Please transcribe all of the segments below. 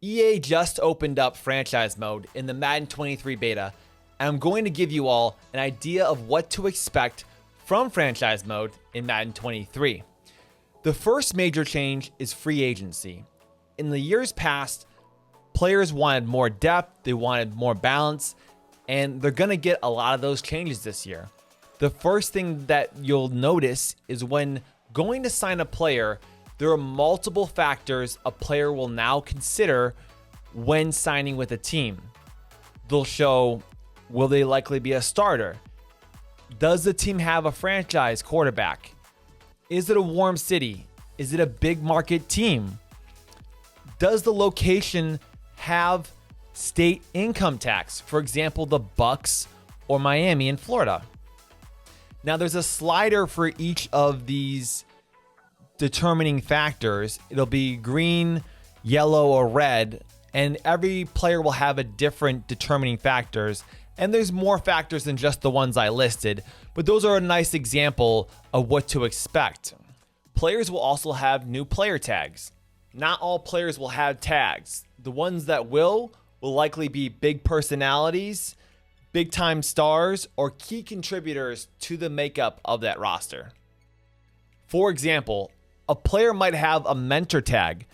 EA just opened up franchise mode in the Madden 23 beta, and I'm going to give you all an idea of what to expect from franchise mode in Madden 23. The first major change is free agency. In the years past, players wanted more depth, they wanted more balance, and they're going to get a lot of those changes this year. The first thing that you'll notice is when going to sign a player, there are multiple factors a player will now consider when signing with a team. They'll show, will they likely be a starter? Does the team have a franchise quarterback? Is it a warm city? Is it a big market team? Does the location have state income tax? For example, the Bucks or Miami in Florida. Now there's a slider for each of these determining factors. It'll be green, yellow, or red, and every player will have a different determining factors. And there's more factors than just the ones I listed, but those are a nice example of what to expect. Players will also have new player tags. Not all players will have tags. The ones that will likely be big personalities, big time stars, or key contributors to the makeup of that roster. For example, a player might have a mentor tag,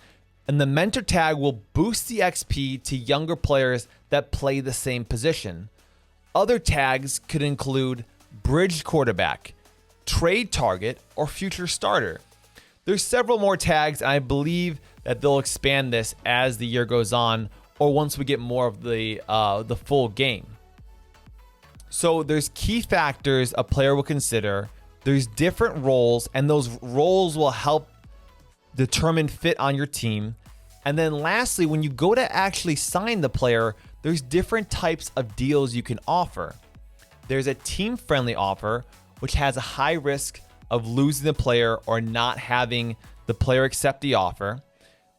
and the mentor tag will boost the XP to younger players that play the same position. Other tags could include bridge quarterback, trade target, or future starter. There's several more tags, and I believe that they'll expand this as the year goes on, or once we get more of the full game. So there's key factors a player will consider. There's different roles, and those roles will help determine fit on your team. And then lastly, when you go to actually sign the player, there's different types of deals you can offer. There's a team-friendly offer, which has a high risk of losing the player or not having the player accept the offer.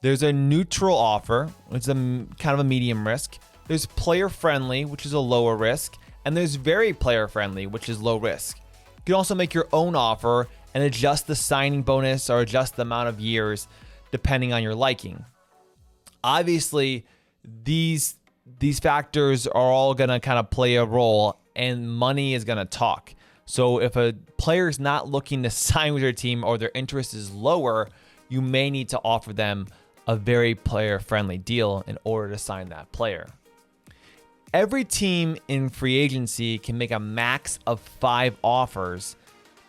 There's a neutral offer, which is a kind of a medium risk. There's player-friendly, which is a lower risk. And there's very player-friendly, which is low risk. You can also make your own offer and adjust the signing bonus or adjust the amount of years depending on your liking. Obviously, these factors are all going to kind of play a role, and money is going to talk. So if a player is not looking to sign with your team or their interest is lower, you may need to offer them a very player-friendly deal in order to sign that player. Every team in free agency can make a max of 5 offers,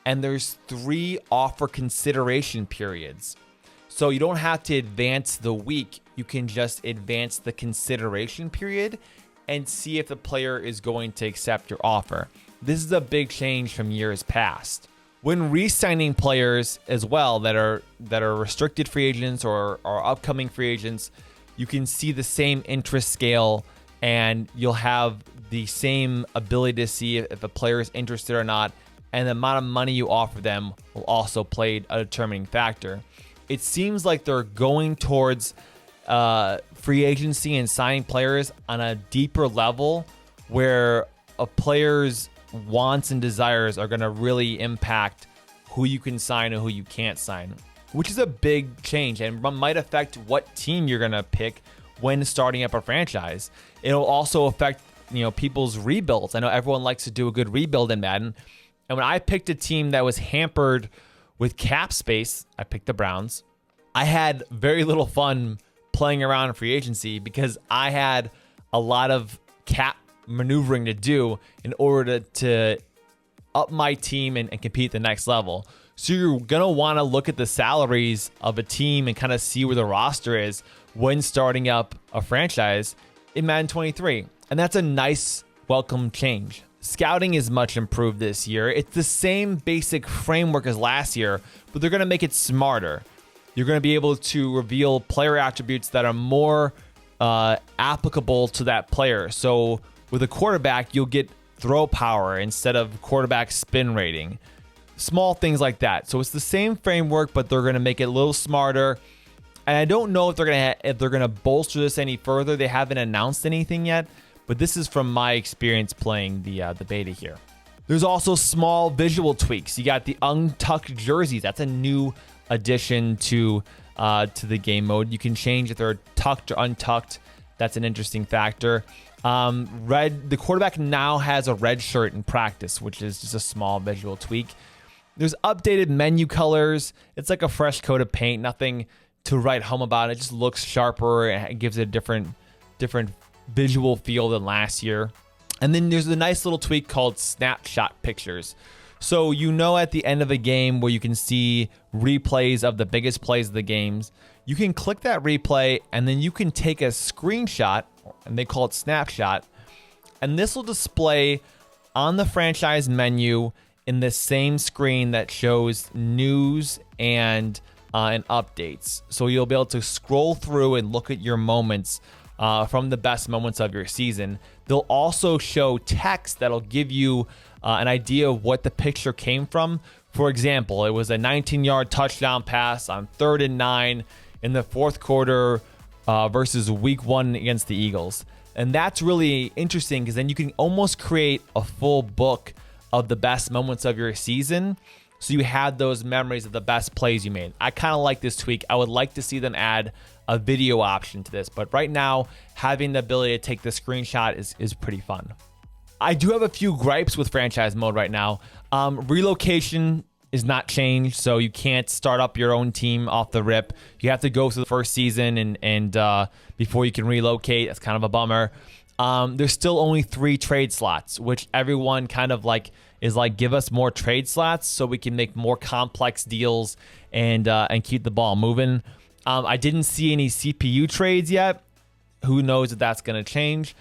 and there's 3 offer consideration periods. So you don't have to advance the week. You can just advance the consideration period and see if the player is going to accept your offer. This is a big change from years past. When re-signing players as well that are restricted free agents or upcoming free agents, you can see the same interest scale, and you'll have the same ability to see if a player is interested or not, and the amount of money you offer them will also play a determining factor. It seems like they're going towards free agency and signing players on a deeper level where a player's wants and desires are going to really impact who you can sign and who you can't sign, which is a big change and might affect what team you're going to pick when starting up a franchise. It'll also affect, people's rebuilds. I know everyone likes to do a good rebuild in Madden. And when I picked a team that was hampered with cap space, I picked the Browns. I had very little fun playing around in free agency because I had a lot of cap maneuvering to do in order to up my team and compete the next level. So you're going to want to look at the salaries of a team and kind of see where the roster is when starting up a franchise in Madden 23. And that's a nice welcome change. Scouting is much improved this year. It's the same basic framework as last year, but they're going to make it smarter. You're going to be able to reveal player attributes that are more applicable to that player. So with a quarterback, you'll get throw power instead of quarterback spin rating. Small things like that. So it's the same framework, but they're going to make it a little smarter. And I don't know if they're going to bolster this any further. They haven't announced anything yet, but this is from my experience playing the beta here. There's also small visual tweaks. You got the untucked jerseys. That's a new addition to the game mode. You can change if they're tucked or untucked. That's an interesting factor. The quarterback now has a red shirt in practice, which is just a small visual tweak. There's updated menu colors. It's like a fresh coat of paint. Nothing to write home about. It just looks sharper. It gives it a different visual feel than last year. And then there's a nice little tweak called snapshot pictures. So at the end of a game where you can see replays of the biggest plays of the games, you can click that replay and then you can take a screenshot, and they call it snapshot, and this will display on the franchise menu in the same screen that shows news and updates. So you'll be able to scroll through and look at your moments from the best moments of your season. They'll also show text that'll give you an idea of what the picture came from. For example, it was a 19-yard touchdown pass on 3rd and 9 in the fourth quarter versus week 1 against the Eagles. And that's really interesting because then you can almost create a full book of the best moments of your season. So you have those memories of the best plays you made. I kind of like this tweak. I would like to see them add a video option to this. But right now, having the ability to take the screenshot is pretty fun. I do have a few gripes with franchise mode right now. Relocation is not changed, so you can't start up your own team off the rip. You have to go through the first season and before you can relocate. That's kind of a bummer. There's still only 3 trade slots, which everyone kind of is like, give us more trade slots so we can make more complex deals and keep the ball moving. I didn't see any CPU trades yet. Who knows if that's going to change?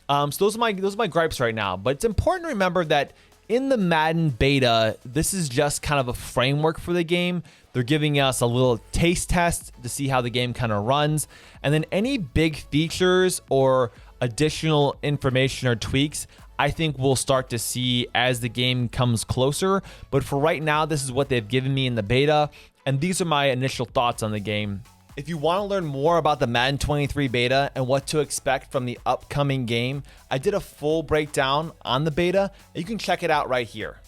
So those are my gripes right now. But it's important to remember that in the Madden beta, this is just kind of a framework for the game. They're giving us a little taste test to see how the game kind of runs. And then any big features or additional information or tweaks, I think we'll start to see as the game comes closer. But for right now, this is what they've given me in the beta. And these are my initial thoughts on the game. If you want to learn more about the Madden 23 beta and what to expect from the upcoming game, I did a full breakdown on the beta. You can check it out right here.